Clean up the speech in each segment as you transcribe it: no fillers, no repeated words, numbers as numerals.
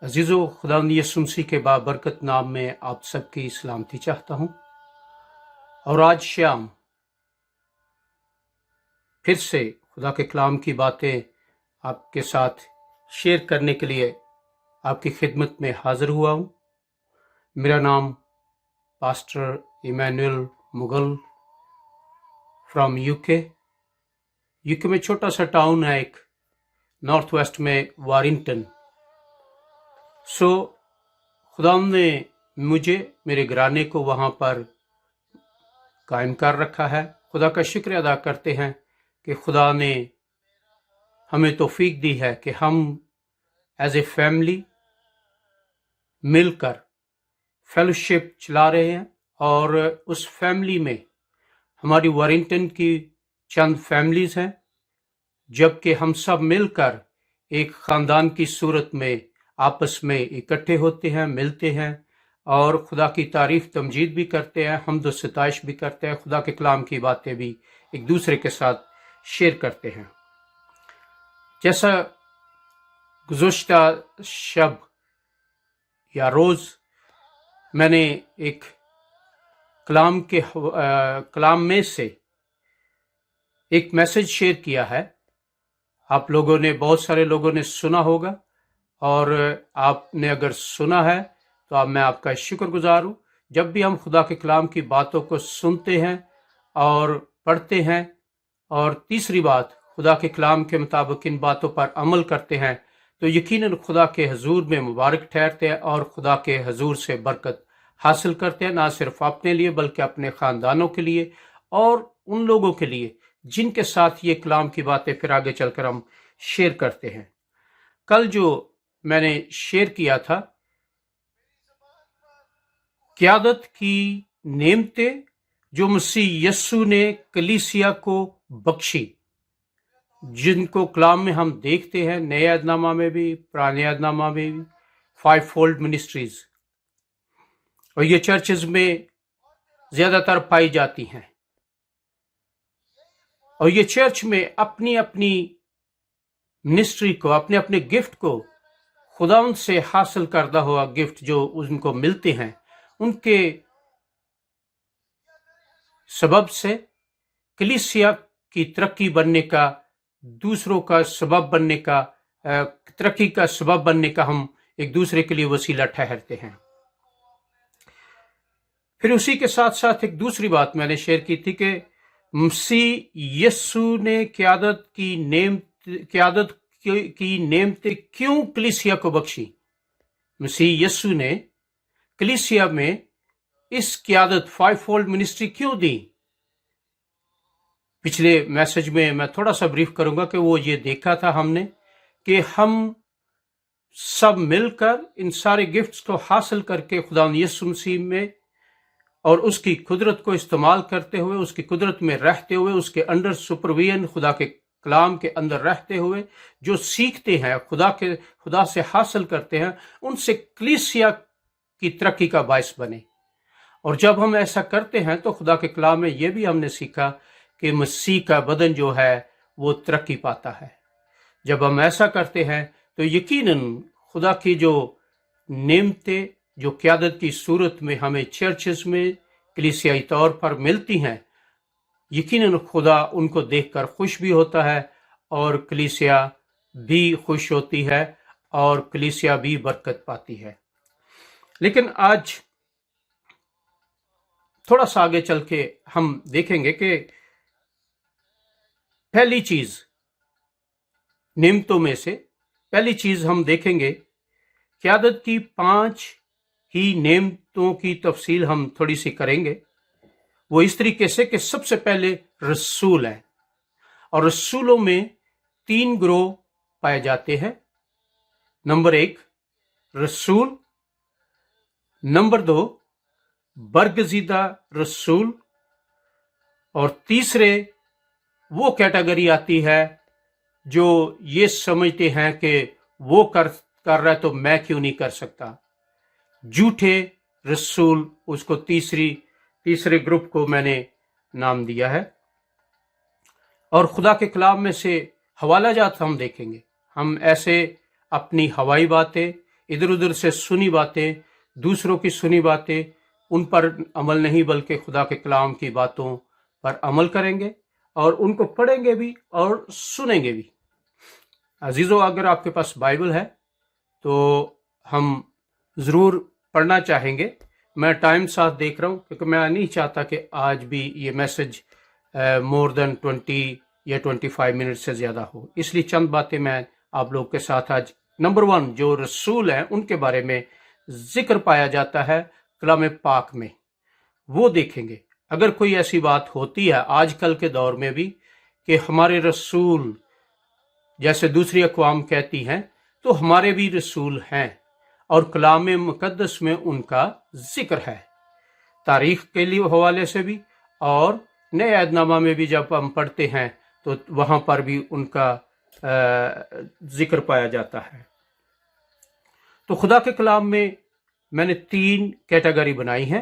अजीज़ो, खुदावंद यीशु मसीह के बाबरकत नाम में आप सबकी सलामती चाहता हूँ। और आज शाम फिर से खुदा के कलाम की बातें आपके साथ शेयर करने के लिए आपकी खिदमत में हाजिर हुआ हूँ। मेरा नाम pastor Emmanuel Mughal from UK में छोटा सा टाउन है एक नॉर्थ वेस्ट में वारिंगटन। खुदावंद ने मुझे मेरे घराने को वहाँ पर कायम कर रखा है। खुदा का शुक्र अदा करते हैं कि खुदा ने हमें तौफीक दी है कि हम एज ए फैमिली मिलकर फेलोशिप चला रहे हैं। और उस फैमिली में हमारी वारिंगटन की चंद फैमिलीज हैं, जबकि हम सब मिलकर एक ख़ानदान की सूरत में आपस में इकट्ठे होते हैं, मिलते हैं और खुदा की तारीफ तमजीद भी करते हैं, हम्द व सताइश भी करते हैं, खुदा के कलाम की बातें भी एक दूसरे के साथ शेयर करते हैं। जैसा गुज़श्ता शब या रोज़ मैंने एक कलाम में से एक मैसेज शेयर किया है। आप लोगों ने, बहुत सारे लोगों ने सुना होगा, और आपने अगर सुना है तो मैं आपका शुक्रगुजार हूँ। जब भी हम खुदा के कलाम की बातों को सुनते हैं और पढ़ते हैं, और तीसरी बात खुदा के कलाम के मुताबिक इन बातों पर अमल करते हैं, तो यकीनन खुदा के हजूर में मुबारक ठहरते हैं और खुदा के हजूर से बरकत हासिल करते हैं, ना सिर्फ अपने लिए बल्कि अपने ख़ानदानों के लिए और उन लोगों के लिए जिनके साथ ये कलाम की बातें फिर आगे चलकर हम शेयर करते हैं। कल जो मैंने शेयर किया था, क़यादत की नेमतें जो मसीह यस्सु ने कलीसिया को बख्शी, जिनको कलाम में हम देखते हैं, नए अहदनामा में भी पुराने अहदनामा में भी, 5 फोल्ड मिनिस्ट्रीज, और ये चर्चेज में ज्यादातर पाई जाती हैं। और ये चर्च में अपनी अपनी मिनिस्ट्री को, अपने अपने गिफ्ट को, खुदावंद से हासिल करदा हुआ गिफ्ट जो उनको मिलते हैं, उनके सबब से कलीसिया की तरक्की बनने का, दूसरों का सबब बनने का, तरक्की का सबब बनने का हम एक दूसरे के लिए वसीला ठहरते हैं। फिर उसी के साथ साथ एक दूसरी बात मैंने शेयर की थी कि मसीह यस्सु ने क़यादत की नेमतें क्यों कलीसिया को बख्शी। मसीह यस्सु ने कलीसिया में इस क़यादत 5 फोल्ड मिनिस्ट्री क्यों दी। पिछले मैसेज में मैं थोड़ा सा ब्रीफ करूंगा कि वो ये देखा था हमने कि हम सब मिलकर इन सारे गिफ्ट्स को हासिल करके खुदा यीशु मसीह में और उसकी कुदरत को इस्तेमाल करते हुए, उसकी कुदरत में रहते हुए, उसके अंडर सुपरविजन, खुदा के कलाम के अंदर रहते हुए जो सीखते हैं, खुदा से हासिल करते हैं, उनसे कलीसिया की तरक्की का बायस बने। और जब हम ऐसा करते हैं तो खुदा के कलाम में ये भी हमने सीखा कि मसीह का बदन जो है वो तरक्की पाता है। जब हम ऐसा करते हैं तो यकीनन खुदा की जो नेमतें जो क़यादत की सूरत में हमें चर्चेस में कलीसियाई तौर पर मिलती हैं, यकीनन खुदा उनको देखकर खुश भी होता है और कलीसिया भी खुश होती है और कलीसिया भी बरकत पाती है। लेकिन आज थोड़ा सा आगे चल के हम देखेंगे कि पहली चीज, नेमतों में से पहली चीज हम देखेंगे, क़यादत की 5 ही नेमतों की तफसील हम थोड़ी सी करेंगे। वो इस तरीके से कि सबसे पहले रसूल है, और रसूलों में 3 ग्रोह पाए जाते हैं। नंबर 1 रसूल, नंबर 2 बरगजीदा रसूल, और तीसरे वो कैटेगरी आती है जो ये समझते हैं कि वो कर रहा है तो मैं क्यों नहीं कर सकता। झूठे रसूल, उसको तीसरे ग्रुप को मैंने नाम दिया है। और खुदा के कलाम में से हवाला जात हम देखेंगे। हम ऐसे अपनी हवाई बातें इधर उधर से सुनी बातें, दूसरों की सुनी बातें, उन पर अमल नहीं बल्कि खुदा के कलाम की बातों पर अमल करेंगे और उनको पढ़ेंगे भी और सुनेंगे भी। अजीज़ों, अगर आपके पास बाइबल है तो हम ज़रूर पढ़ना चाहेंगे। मैं टाइम साथ देख रहा हूँ क्योंकि मैं नहीं चाहता कि आज भी ये मैसेज मोर देन 20 या 25 मिनट से ज़्यादा हो, इसलिए चंद बातें मैं आप लोग के साथ आज नंबर 1 जो रसूल हैं उनके बारे में जिक्र पाया जाता है कलाम पाक में, वो देखेंगे। अगर कोई ऐसी बात होती है आजकल के दौर में भी कि हमारे रसूल जैसे दूसरी अक़वाम कहती हैं, तो हमारे भी रसूल हैं और कलाम मुक़द्दस में उनका जिक्र है, तारीख के लिए हवाले से भी और नए अहदनामा में भी जब हम पढ़ते हैं तो वहाँ पर भी उनका जिक्र पाया जाता है। तो खुदा के कलाम में मैंने 3 कैटेगरी बनाई हैं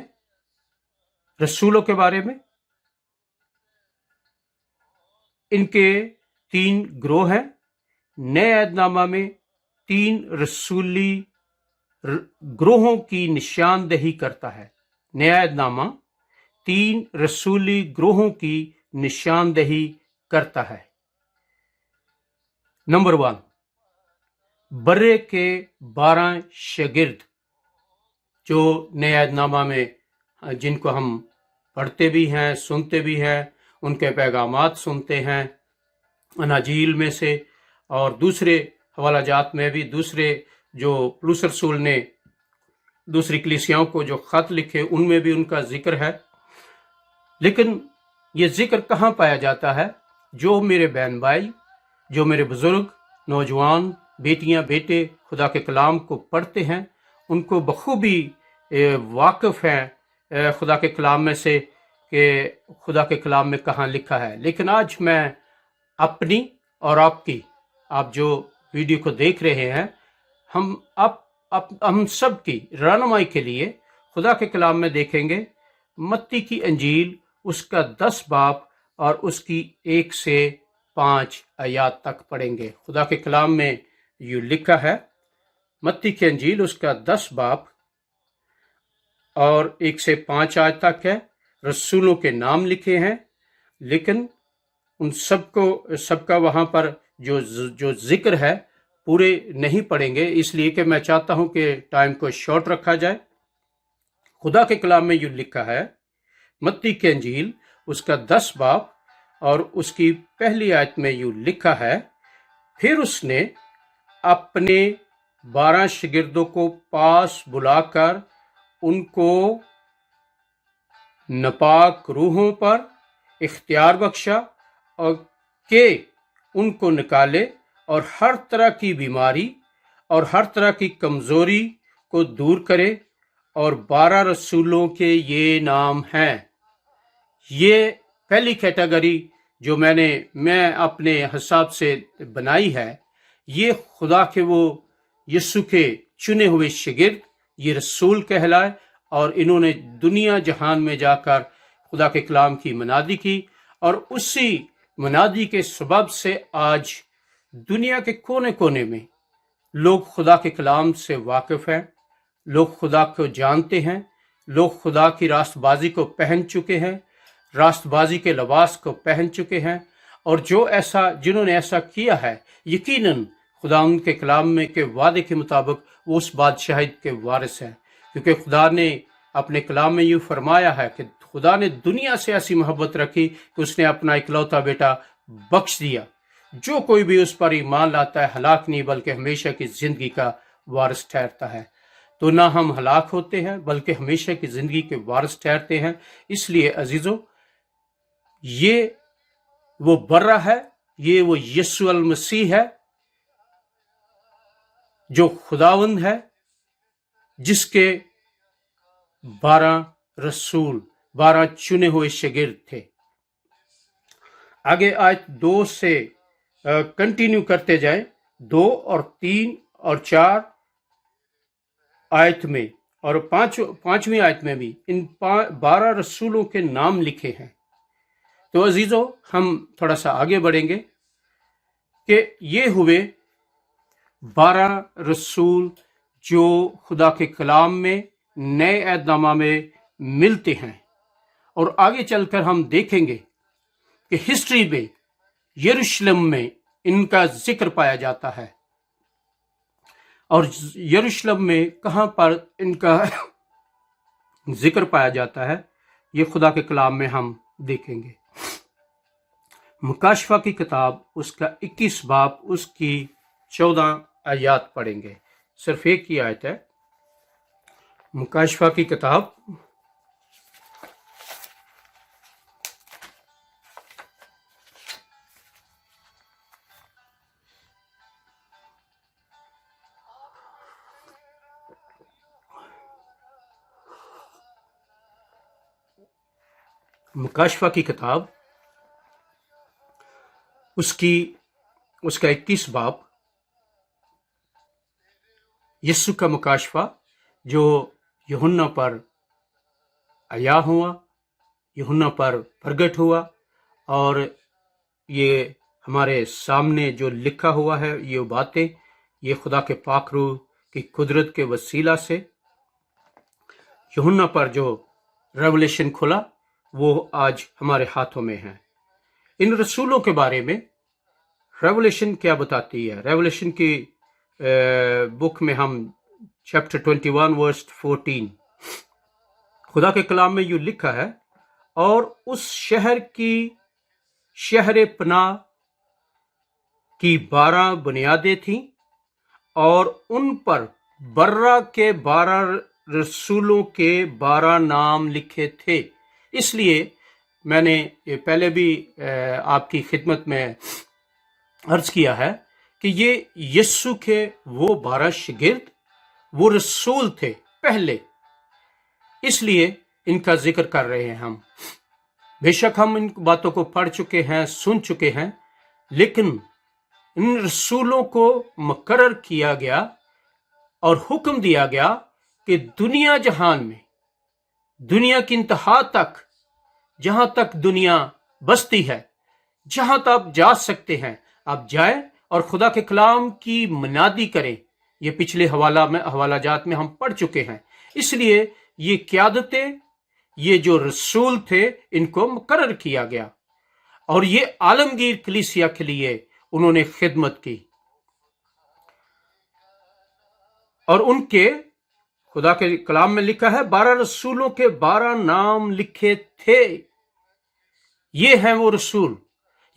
रसूलों के बारे में। इनके 3 ग्रोह हैं। नए अहदनामा में 3 रसूली ग्रोहों की निशानदेही करता है। नया अहदनामा 3 रसूली ग्रोहों की निशानदेही करता है। नंबर 1, बर्रे के 12 शागिर्द जो नए अहदनामा में जिनको हम पढ़ते भी हैं, सुनते भी हैं, उनके पैगामात सुनते हैं अनाजील में से और दूसरे हवालाजात में भी, दूसरे जो पौलुस रसूल ने दूसरी कलीसियाओं को जो खत लिखे उनमें भी उनका जिक्र है। लेकिन ये जिक्र कहाँ पाया जाता है? जो मेरे बहन भाई, जो मेरे बुजुर्ग, नौजवान, बेटियां, बेटे खुदा के कलाम को पढ़ते हैं, उनको बखूबी वाकिफ हैं खुदा के कलाम में से कि खुदा के कलाम में कहाँ लिखा है। लेकिन आज मैं अपनी और आपकी, आप जो वीडियो को देख रहे हैं, हम सब की रहनुमाई के लिए खुदा के कलाम में देखेंगे मत्ती की अंजील उसका 10 बाब और उसकी 1 से 5 आयात तक पढ़ेंगे। खुदा के कलाम में यूँ लिखा है, मत्ती की अंजील उसका 10 बाब और 1 से 5 आयत तक है। रसूलों के नाम लिखे हैं, लेकिन उन सबका वहाँ पर जो जिक्र है पूरे नहीं पढ़ेंगे, इसलिए कि मैं चाहता हूँ कि टाइम को शॉर्ट रखा जाए। खुदा के कलाम में यूँ लिखा है, मत्ती की अंजील उसका 10 बाब और उसकी पहली आयत में यूँ लिखा है, फिर उसने अपने 12 शागिर्दों को पास बुलाकर उनको नापाक रूहों पर इख्तियार बख्शा और के उनको निकाले और हर तरह की बीमारी और हर तरह की कमजोरी को दूर करे। और 12 रसूलों के ये नाम हैं। ये पहली कैटेगरी जो मैं अपने हिसाब से बनाई है, ये खुदा के वो यीशु के चुने हुए शागिर्द ये रसूल कहलाए और इन्होंने दुनिया जहान में जाकर खुदा के कलाम की मनादी की और उसी मनादी के सबब से आज दुनिया के कोने कोने में लोग खुदा के कलाम से वाकिफ हैं, लोग खुदा को जानते हैं, लोग खुदा की रास्तबाजी को पहन चुके हैं, रास्तबाजी के लिबास को पहन चुके हैं। और जिन्होंने ऐसा किया है, यकीनन खुदा उनके कलाम में के वादे के मुताबिक वो उस बादशाही के वारिस हैं, क्योंकि खुदा ने अपने कलाम में यूँ फरमाया है कि खुदा ने दुनिया से ऐसी मोहब्बत रखी कि उसने अपना इकलौता बेटा बख्श दिया, जो कोई भी उस पर ईमान लाता है हलाक नहीं बल्कि हमेशा की जिंदगी का वारिस ठहरता है। तो ना हम हलाक होते हैं बल्कि हमेशा की जिंदगी के वारिस ठहरते हैं। इसलिए अजीजों, ये वो बर्रा है, ये वो यीशु अल मसीह है जो खुदावंद है, जिसके 12 रसूल 12 चुने हुए शागिर्द थे। आगे आयत 2 से कंटिन्यू करते जाए, 2 और 3 और 4 आयत में और 5वीं आयत में भी इन 12 रसूलों के नाम लिखे हैं। तो अजीजों, हम थोड़ा सा आगे बढ़ेंगे कि ये हुए 12 रसूल जो खुदा के कलाम में नए अहदनामा में मिलते हैं। और आगे चलकर हम देखेंगे कि हिस्ट्री में यरूशलेम में इनका जिक्र पाया जाता है, और यरूशलेम में कहाँ पर इनका जिक्र पाया जाता है ये खुदा के कलाम में हम देखेंगे। मुकाशफा की किताब उसका 21 बाब उसकी 14 आयत पढ़ेंगे। सिर्फ एक ही आयत है। मुकाशफा की किताब उसका 21 बाब, यीशु का मुकाशफा जो यूहन्ना पर आया हुआ, यूहन्ना पर प्रगट हुआ, और ये हमारे सामने जो लिखा हुआ है ये बातें, ये खुदा के पाक रूह की कुदरत के वसीला से यूहन्ना पर जो रेवलेशन खुला वो आज हमारे हाथों में है। इन रसूलों के बारे में रेवलेशन क्या बताती है? रेवलेशन की बुक में हम चैप्टर 21 वर्स 14 खुदा के कलाम में यूं लिखा है, और उस शहर की शहर पनाह की 12 बुनियादें थीं, और उन पर बर्रा के 12 रसूलों के 12 नाम लिखे थे। इसलिए मैंने ये पहले भी आपकी खिदमत में अर्ज किया है कि ये यीशु के वो 12 शागिर्द, वो रसूल थे पहले, इसलिए इनका जिक्र कर रहे हैं हम। बेशक हम इन बातों को पढ़ चुके हैं, सुन चुके हैं, लेकिन इन रसूलों को मुकर्रर किया गया और हुक्म दिया गया कि दुनिया जहान में, दुनिया की इंतहा तक, जहां तक दुनिया बसती है, जहां तक आप जा सकते हैं, आप जाएं और खुदा के कलाम की मुनादी करें। ये पिछले हवालाजात में हम पढ़ चुके हैं। इसलिए ये क़यादतें, ये जो रसूल थे, इनको मुकर्रर किया गया, और ये आलमगीर कलीसिया के लिए उन्होंने खिदमत की, और उनके खुदा के कलाम में लिखा है 12 रसूलों के 12 नाम लिखे थे। ये हैं वो रसूल,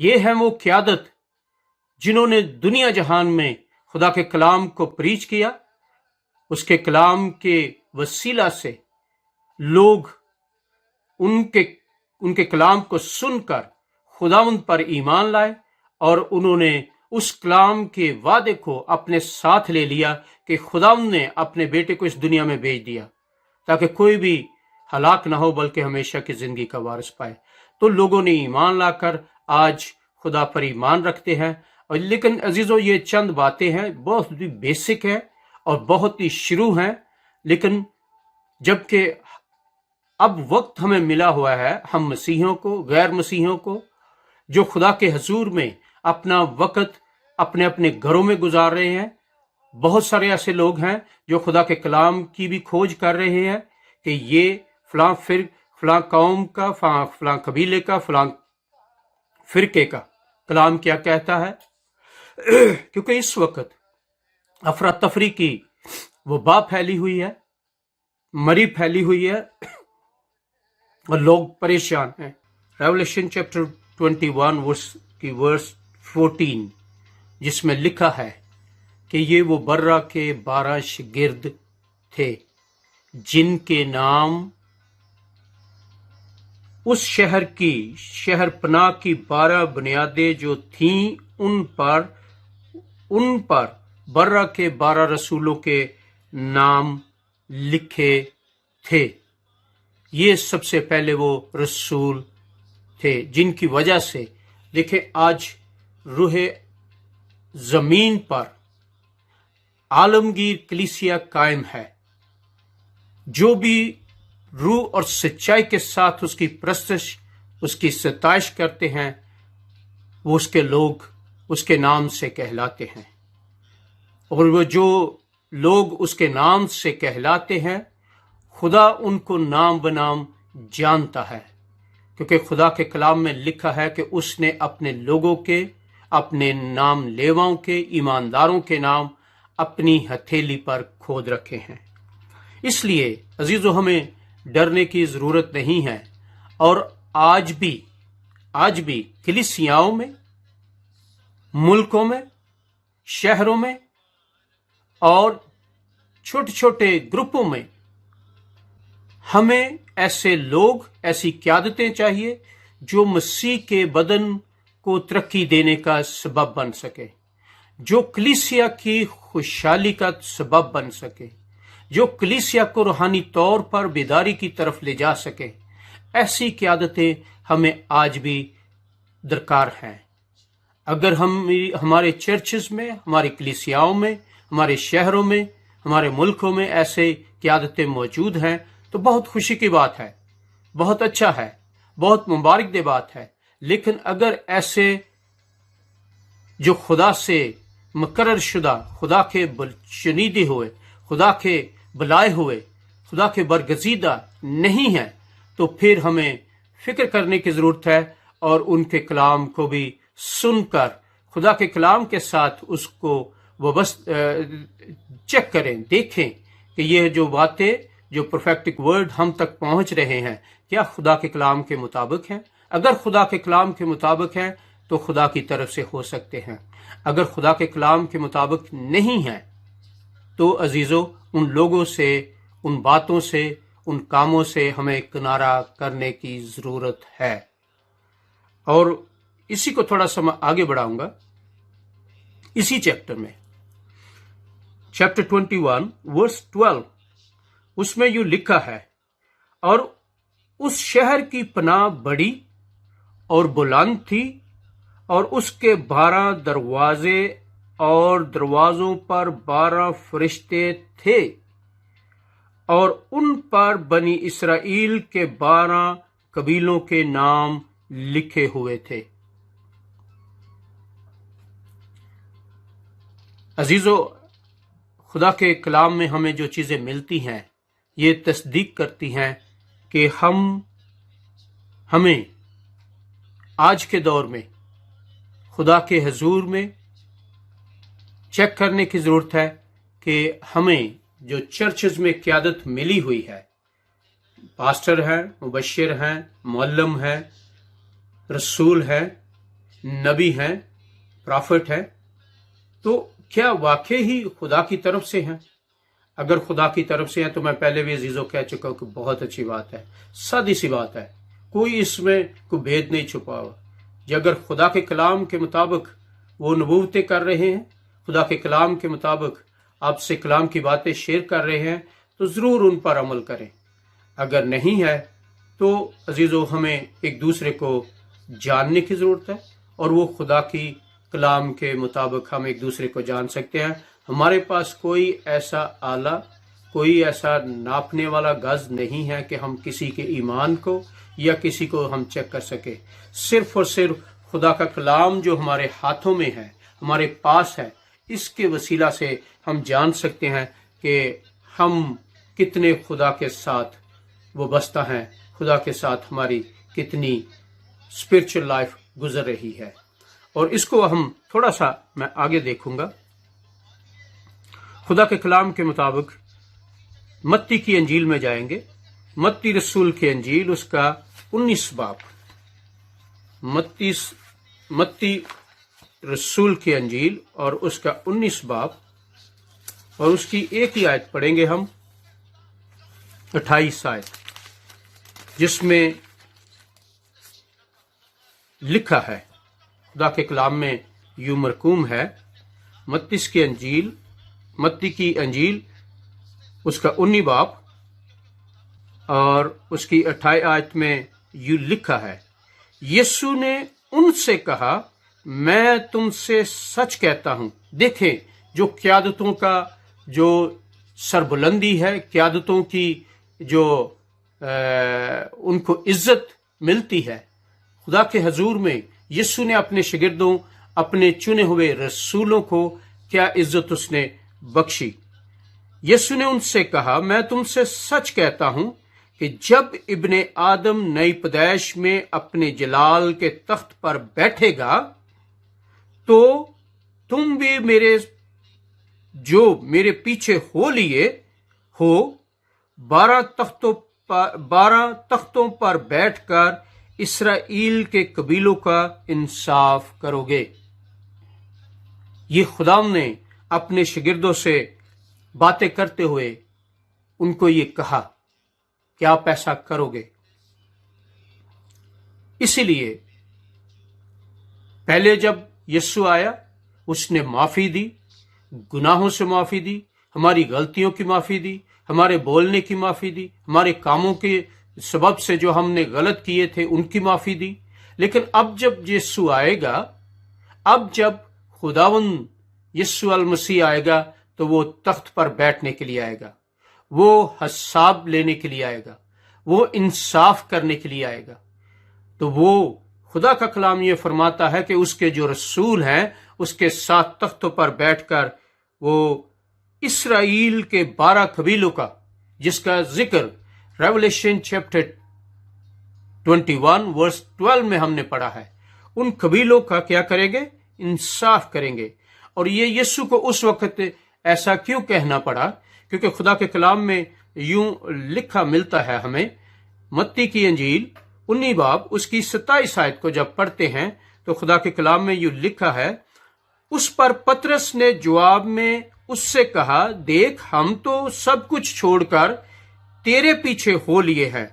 ये हैं वो क़यादत जिन्होंने दुनिया जहान में खुदा के कलाम को प्रीच किया। उसके कलाम के वसीला से लोग उनके कलाम को सुनकर खुदावंद पर ईमान लाए, और उन्होंने उस कलाम के वादे को अपने साथ ले लिया कि खुदावंद ने अपने बेटे को इस दुनिया में भेज दिया ताकि कोई भी हलाक ना हो बल्कि हमेशा की जिंदगी का वारिस पाए। तो लोगों ने ईमान लाकर आज खुदा पर ईमान रखते हैं। और लेकिन अजीजों, ये चंद बातें हैं, बहुत ही बेसिक हैं और बहुत ही शुरू हैं, लेकिन जबकि अब वक्त हमें मिला हुआ है, हम मसीहों को, गैर मसीहों को, जो खुदा के हजूर में अपना वक्त अपने अपने घरों में गुजार रहे हैं। बहुत सारे ऐसे लोग हैं जो खुदा के कलाम की भी खोज कर रहे हैं कि ये फलां कौम का, फलां कबीले का, फलां फिरके का कलाम क्या कहता है। क्योंकि इस वक्त अफरा तफरी की वो बात फैली हुई है, मरी फैली हुई है, और लोग परेशान हैं। रेवलेशन चैप्टर 21 वर्स 14 जिसमें लिखा है कि ये वो बर्रा के 12 शागिर्द थे जिनके नाम उस शहर की शहर पनाह की 12 बुनियादें जो थीं उन पर बर्रा के 12 रसूलों के नाम लिखे थे। ये सबसे पहले वो रसूल थे जिनकी वजह से देखें आज रूह जमीन पर आलमगीर कलीसिया कायम है। जो भी रूह और सच्चाई के साथ उसकी प्रस्तश, उसकी सताइश करते हैं, वो उसके लोग उसके नाम से कहलाते हैं। और वो जो लोग उसके नाम से कहलाते हैं, खुदा उनको नाम बनाम जानता है, क्योंकि खुदा के कलाम में लिखा है कि उसने अपने लोगों के, अपने नाम लेवाओं के, ईमानदारों के नाम अपनी हथेली पर खोद रखे हैं। इसलिए अजीजों, हमें डरने की जरूरत नहीं है। और आज भी कलीसियाओं में, मुल्कों में, शहरों में और छोटे छोटे ग्रुपों में हमें ऐसे लोग, ऐसी क़यादतें चाहिए जो मसीह के बदन को तरक्की देने का सबब बन सके, जो कलीसिया की खुशहाली का सबब बन सके, जो कलीसिया को रूहानी तौर पर बेदारी की तरफ ले जा सके। ऐसी क़यादतें हमें आज भी दरकार हैं। अगर हम हमारे चर्चेस में, हमारी कलीसियाओं में, हमारे शहरों में, हमारे मुल्कों में ऐसे क़यादतें मौजूद हैं तो बहुत खुशी की बात है, बहुत अच्छा है, बहुत मुबारक दे बात है। लेकिन अगर ऐसे जो खुदा से मुकर्रर शुदा, खुदा के चुनीदे हुए, खुदा के बुलाए हुए, खुदा के बरगजीदा नहीं हैं, तो फिर हमें फिक्र करने की जरूरत है और उनके कलाम को भी सुनकर खुदा के कलाम के साथ उसको चेक करें, देखें कि यह जो बातें, जो प्रोफेटिक वर्ड हम तक पहुंच रहे हैं, क्या खुदा के कलाम के मुताबिक हैं। अगर खुदा के कलाम के मुताबिक हैं तो खुदा की तरफ से हो सकते हैं। अगर खुदा के कलाम के मुताबिक नहीं है तो अजीजों, उन लोगों से, उन बातों से, उन कामों से हमें किनारा करने की जरूरत है। और इसी को थोड़ा सा मैं आगे बढ़ाऊंगा। इसी चैप्टर में, चैप्टर 21 वर्स 12, उसमें यूं लिखा है, और उस शहर की पनाह बड़ी और बुलंद थी और उसके 12 दरवाजे और दरवाजों पर 12 फरिश्ते थे और उन पर बनी इसराइल के 12 कबीलों के नाम लिखे हुए थे। अजीजों, खुदा के कलाम में हमें जो चीजें मिलती हैं ये तस्दीक करती हैं कि हमें आज के दौर में खुदा के हजूर में चेक करने की जरूरत है कि हमें जो चर्चेज में क़यादत मिली हुई है, पास्टर हैं, मुबश्शिर हैं, मुअल्लिम हैं, रसूल हैं, नबी हैं, प्रॉफिट हैं, तो क्या वाकई ही खुदा की तरफ से हैं? अगर खुदा की तरफ से हैं तो मैं पहले भी अजीजों कह चुका हूं कि बहुत अच्छी बात है, सादी सी बात है, कोई इसमें कोई भेद नहीं छुपा हुआ। जो अगर खुदा के कलाम के मुताबिक वो नबूवतें कर रहे हैं, खुदा के कलाम के मुताबिक आपसे कलाम की बातें शेयर कर रहे हैं, तो ज़रूर उन पर अमल करें। अगर नहीं है तो अजीज़ों, हमें एक दूसरे को जानने की ज़रूरत है और वो खुदा की कलाम के मुताबिक हम एक दूसरे को जान सकते हैं। हमारे पास कोई ऐसा आला, कोई ऐसा नापने वाला गज नहीं है कि हम किसी के ईमान को या किसी को हम चेक कर सके। सिर्फ और सिर्फ खुदा का कलाम जो हमारे हाथों में है, हमारे पास है, इसके वसीला से हम जान सकते हैं कि हम कितने खुदा के साथ वाबस्ता हैं, खुदा के साथ हमारी कितनी स्पिरिचुअल लाइफ गुजर रही है। और इसको हम थोड़ा सा मैं आगे देखूंगा। खुदा के कलाम के मुताबिक मत्ती की अंजील में जाएंगे, मत्ती रसूल की अंजील, उसका 19 बाब, मत्ती रसूल की अंजील और उसका 19 बाब, और उसकी एक ही आयत पढ़ेंगे हम, 28 आयत, जिसमें लिखा है, खुदा के कलाम में यूं मरकूम है, मत्ती की अंजील उसका 19 बाब और उसकी 28 आयत में यूं लिखा है, यीशु ने उनसे कहा, मैं तुमसे सच कहता हूं। देखें, जो क़यादतों का जो सरबुलंदी है, क़यादतों की जो उनको इज्जत मिलती है खुदा के हजूर में, यीशु ने अपने शिगिर्दों, अपने चुने हुए रसूलों को क्या इज्जत उसने बख्शी। यीशु ने उनसे कहा, मैं तुमसे सच कहता हूं कि जब इब्ने आदम नई पैदाइश में अपने जलाल के तख्त पर बैठेगा तो तुम भी मेरे पीछे हो लिए हो 12 तख्तों पर बैठकर इसराइल के कबीलों का इंसाफ करोगे। ये खुदा ने अपने शागिर्दों से बातें करते हुए उनको ये कहा कि आप ऐसा करोगे। इसीलिए पहले जब यीशु आया उसने माफी दी, गुनाहों से माफी दी, हमारी गलतियों की माफी दी, हमारे बोलने की माफी दी, हमारे कामों के सबब से जो हमने गलत किए थे उनकी माफी दी। लेकिन अब जब यीशु आएगा, अब जब खुदावंद यीशु अल मसीह आएगा तो वो तख्त पर बैठने के लिए आएगा, वो हिसाब लेने के लिए आएगा, वो इंसाफ करने के लिए आएगा। तो वो खुदा का कलाम ये फरमाता है कि उसके जो रसूल हैं उसके साथ तख्तों पर बैठकर वो इसराइल के 12 कबीलों का, जिसका जिक्र रेवलेशन चैप्टर 21 वर्स 12 में हमने पढ़ा है, उन कबीलों का क्या करेंगे? इंसाफ करेंगे। और ये यीशु को उस वक्त ऐसा क्यों कहना पड़ा? क्योंकि खुदा के कलाम में यूं लिखा मिलता है हमें, मत्ती की अंजील 19 बाब उसकी 27 आयत को जब पढ़ते हैं तो खुदा के कलाम में यूं लिखा है, उस पर पतरस ने जवाब में उससे कहा, देख हम तो सब कुछ छोड़कर तेरे पीछे हो लिए हैं,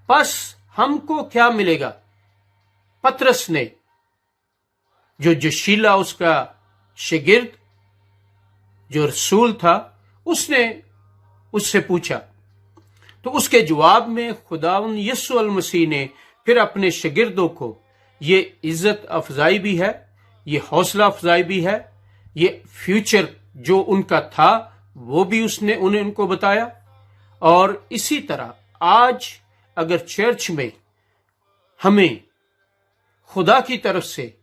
बस हमको क्या मिलेगा? पतरस ने, जो जोशीला उसका शागिर्द, जो रसूल था, उसने उससे पूछा। तो उसके जवाब में खुदावंद यीशु अल मसीह ने फिर अपने शागिर्दों को ये इज्जत अफजाई भी है, ये हौसला अफजाई भी है, ये फ्यूचर जो उनका था वो भी उसने उनको बताया। और इसी तरह आज अगर चर्च में हमें खुदा की तरफ से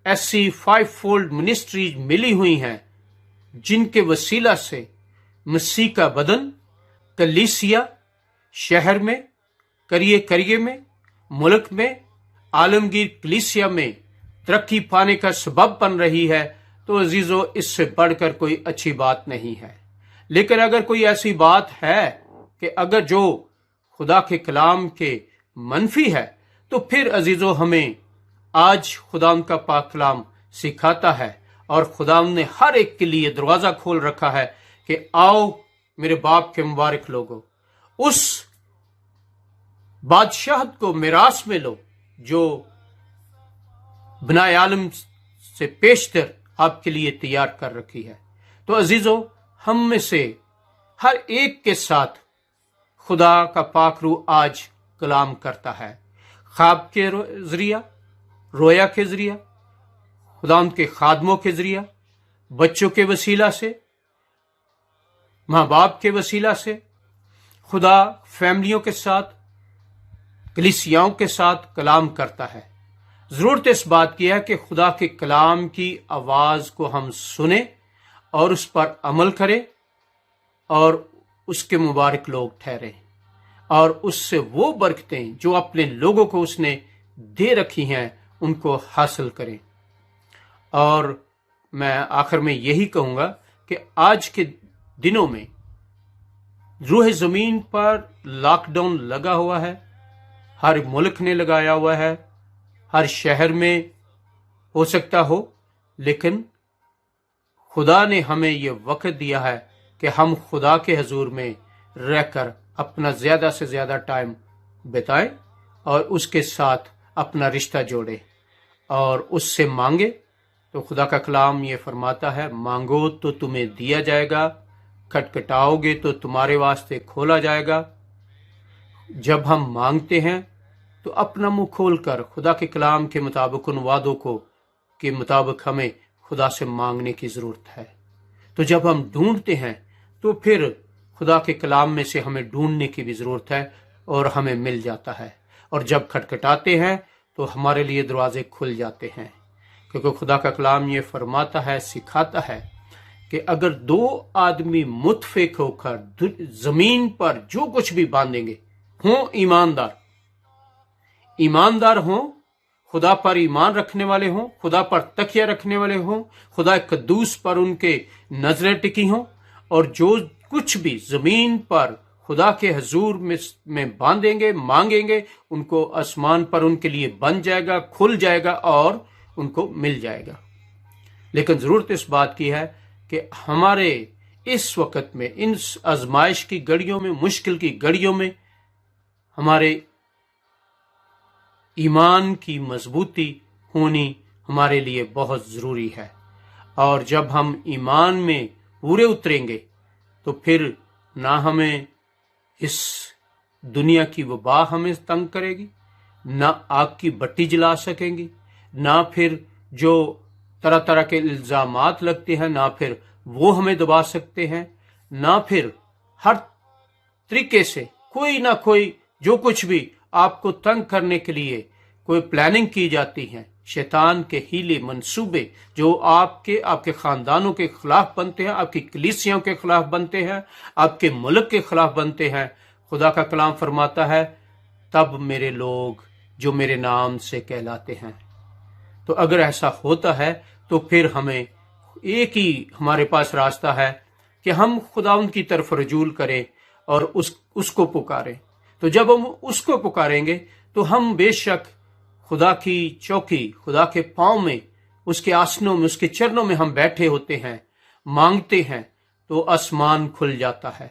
ऐसी 5 फोल्ड मिनिस्ट्रीज मिली हुई हैं जिनके वसीला से मसीह का बदन, कलीसिया, शहर में, करिए में, मुल्क में, आलमगीर कलीसिया में तरक्की पाने का सबब बन रही है, तो अजीजों इससे बढ़कर कोई अच्छी बात नहीं है। लेकिन अगर कोई ऐसी बात है कि अगर जो खुदा के कलाम के मनफी है, तो फिर अजीजों हमें आज खुदा का पाक कलाम सिखाता है और खुदा ने हर एक के लिए दरवाजा खोल रखा है कि आओ मेरे बाप के मुबारक लोगों, उस बादशाहत को मिरास में लो जो बनाए आलम से पेशतर आपके लिए तैयार कर रखी है। तो अजीजों, हम में से हर एक के साथ खुदा का पाक रूह आज कलाम करता है, ख्वाब के जरिया, रोया के जरिया, खुदा के खादमों के जरिया, बच्चों के वसीला से, माँ बाप के वसीला से। खुदा फैमिलियों के साथ, कलीसियाओं के साथ कलाम करता है। जरूरत इस बात की है कि खुदा के कलाम की आवाज को हम सुने और उस पर अमल करें और उसके मुबारक लोग ठहरें और उससे वो बरकतें जो अपने लोगों को उसने दे रखी हैं उनको हासिल करें। और मैं आखिर में यही कहूंगा कि आज के दिनों में रूह जमीन पर लॉकडाउन लगा हुआ है, हर मुल्क ने लगाया हुआ है, हर शहर में हो सकता हो, लेकिन खुदा ने हमें ये वक्त दिया है कि हम खुदा के हजूर में रहकर अपना ज्यादा से ज्यादा टाइम बिताएं और उसके साथ अपना रिश्ता जोड़े और उससे मांगे। तो खुदा का कलाम ये फरमाता है, मांगो तो तुम्हें दिया जाएगा, खटखटाओगे तो तुम्हारे वास्ते खोला जाएगा। जब हम मांगते हैं तो अपना मुंह खोलकर खुदा के कलाम के मुताबिक उन वादों को के मुताबिक हमें खुदा से मांगने की जरूरत है। तो जब हम ढूंढते हैं तो फिर खुदा के कलाम में से हमें ढूंढने की भी जरूरत है और हमें मिल जाता है। और जब खटखटाते हैं तो हमारे लिए दरवाजे खुल जाते हैं, क्योंकि खुदा का कलाम ये फरमाता है, सिखाता है کہ اگر دو آدمی متفق ہو کر زمین پر جو کچھ بھی باندھیں گے ہوں ایماندار ہوں، خدا پر ایمان رکھنے والے ہوں، خدا پر تکیہ رکھنے والے ہوں، خدا قدوس پر ان کے نظریں ٹکی ہوں، اور جو کچھ بھی زمین پر خدا کے حضور میں باندھیں گے، مانگیں گے، ان کو آسمان پر ان کے لیے بن جائے گا، کھل جائے گا اور ان کو مل جائے گا۔ لیکن ضرورت اس بات کی ہے کہ ہمارے اس وقت میں، ان آزمائش کی گھڑیوں میں، مشکل کی گھڑیوں میں، ہمارے ایمان کی مضبوطی ہونی ہمارے لیے بہت ضروری ہے۔ اور جب ہم ایمان میں پورے اتریں گے تو پھر نہ ہمیں اس دنیا کی وبا ہمیں تنگ کرے گی، نہ آگ کی بٹی جلا سکیں گی، نہ پھر جو طرح طرح کے الزامات لگتے ہیں نہ پھر وہ ہمیں دبا سکتے ہیں، نہ پھر ہر طریقے سے کوئی نہ کوئی جو کچھ بھی آپ کو تنگ کرنے کے لیے کوئی پلاننگ کی جاتی ہے، شیطان کے ہیلے منصوبے جو آپ کے خاندانوں کے خلاف بنتے ہیں، آپ کی کلیسیوں کے خلاف بنتے ہیں، آپ کے ملک کے خلاف بنتے ہیں، خدا کا کلام فرماتا ہے تب میرے لوگ جو میرے نام سے کہلاتے ہیں۔ تو اگر ایسا ہوتا ہے تو پھر ہمیں ایک ہی ہمارے پاس راستہ ہے کہ ہم خداوند کی طرف رجوع کریں اور اس کو پکاریں۔ تو جب ہم اس کو پکاریں گے تو ہم بے شک خدا کی چوکی، خدا کے پاؤں میں، اس کے آسنوں میں، اس کے چرنوں میں ہم بیٹھے ہوتے ہیں، مانگتے ہیں تو آسمان کھل جاتا ہے۔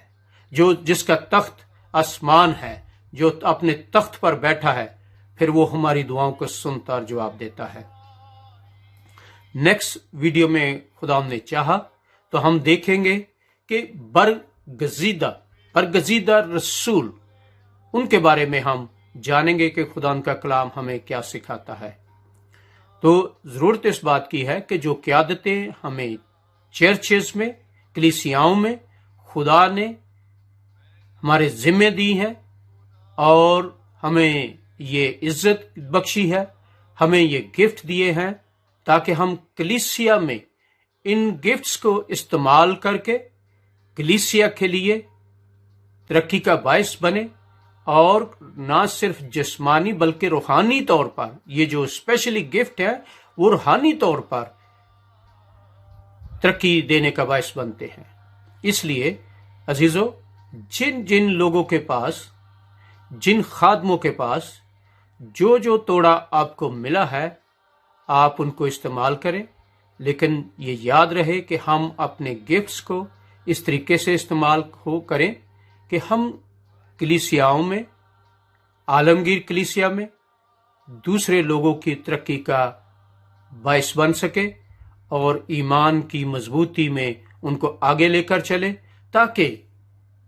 جس کا تخت آسمان ہے، جو اپنے تخت پر بیٹھا ہے، پھر وہ ہماری دعاؤں کو سنتا اور جواب دیتا ہے۔ نیکسٹ ویڈیو میں خدا نے چاہا تو ہم دیکھیں گے کہ برگزیدہ رسول، ان کے بارے میں ہم جانیں گے کہ خدا ان کا کلام ہمیں کیا سکھاتا ہے۔ تو ضرورت اس بات کی ہے کہ جو قیادتیں ہمیں چرچز میں، کلیسیاؤں میں خدا نے ہمارے ذمہ دی ہیں اور ہمیں یہ عزت بخشی ہے، ہمیں یہ گفٹ دیے ہیں تاکہ ہم کلیسیا میں ان گفٹس کو استعمال کر کے کلیسیا کے لیے ترقی کا باعث بنے، اور نہ صرف جسمانی بلکہ روحانی طور پر یہ جو اسپیشلی گفٹ ہے وہ روحانی طور پر ترقی دینے کا باعث بنتے ہیں۔ اس لیے عزیزو، جن لوگوں کے پاس، جن خادموں کے پاس جو توڑا آپ کو ملا ہے، آپ ان کو استعمال کریں، لیکن یہ یاد رہے کہ ہم اپنے گفٹس کو اس طریقے سے استعمال کریں کہ ہم کلیسیاؤں میں، عالمگیر کلیسیا میں دوسرے لوگوں کی ترقی کا باعث بن سکے اور ایمان کی مضبوطی میں ان کو آگے لے کر چلے، تاکہ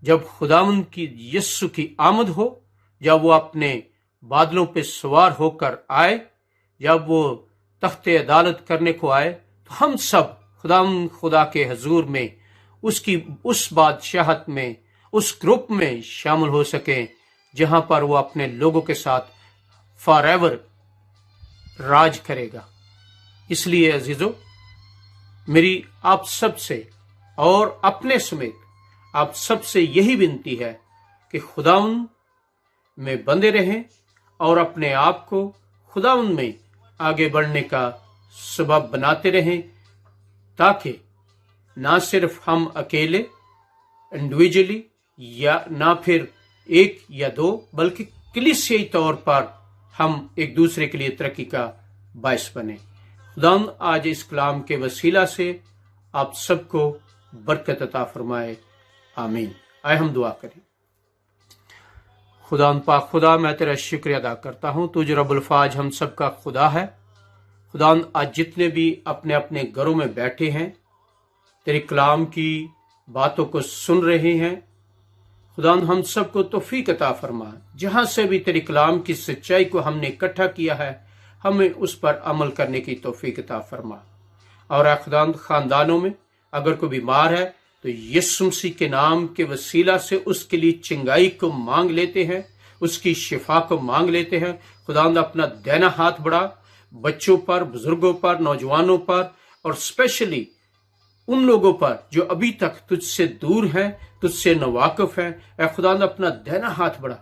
جب خداوند کی یسوع کی آمد ہو، جب وہ اپنے بادلوں پہ سوار ہو کر آئے، جب وہ تخت عدالت کرنے کو آئے، تو ہم سب خدا کے حضور میں، اس بادشاہت میں، اس گروپ میں شامل ہو سکیں جہاں پر وہ اپنے لوگوں کے ساتھ فار ایور راج کرے گا۔ اس لیے عزیزو، میری آپ سب سے اور اپنے سمیت آپ سب سے یہی بنتی ہے کہ خداوند میں بندے رہیں اور اپنے آپ کو خداوند میں آگے بڑھنے کا سبب بناتے رہیں، تاکہ نہ صرف ہم اکیلے انڈیویجلی یا نہ پھر ایک یا دو، بلکہ کلیسیائی طور پر ہم ایک دوسرے کے لیے ترقی کا باعث بنے۔ خداوند آج اس کلام کے وسیلہ سے آپ سب کو برکت عطا فرمائے، آمین۔ آئے ہم دعا کریں۔ خداوند پاک خدا، میں تیرا شکر ادا کرتا ہوں، تو جو رب الفاظ ہم سب کا خدا ہے۔ خداوند آج جتنے بھی اپنے اپنے گھروں میں بیٹھے ہیں، تیرے کلام کی باتوں کو سن رہے ہیں، خداوند ہم سب کو توفیق عطا فرما، جہاں سے بھی تیرے کلام کی سچائی کو ہم نے اکٹھا کیا ہے، ہمیں اس پر عمل کرنے کی توفیق عطا فرما۔ اور اے خداوند، خاندانوں میں اگر کوئی بیمار ہے تو یسوع مسیح کے نام کے وسیلہ سے اس کے لیے چنگائی کو مانگ لیتے ہیں، اس کی شفا کو مانگ لیتے ہیں۔ خداوند اپنا دائنا ہاتھ بڑھا بچوں پر، بزرگوں پر، نوجوانوں پر، اور اسپیشلی ان لوگوں پر جو ابھی تک تجھ سے دور ہیں، تجھ سے ناواقف ہیں، اے خدا اپنا دہنا ہاتھ بڑھا،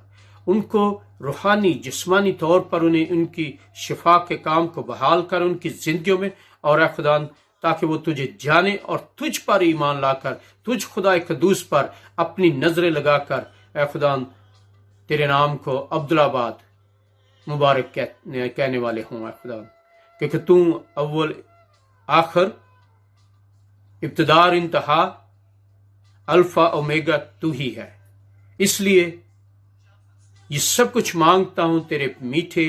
ان کو روحانی جسمانی طور پر انہیں ان کی شفا کے کام کو بحال کر ان کی زندگیوں میں، اور اے خدا تاکہ وہ تجھے جانے اور تجھ پر ایمان لا کر تجھ خدا قدوس پر اپنی نظریں لگا کر اے خدا تیرے نام کو عبدالآباد مبارک کہنے والے ہوں اے خدا، کیونکہ تو اول آخر ابتدار انتہا الفا اومیگا تو ہی ہے۔ اس لیے یہ سب کچھ مانگتا ہوں تیرے میٹھے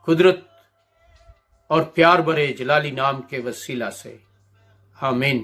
قدرت اور پیار برے جلالی نام کے وسیلہ سے، آمین۔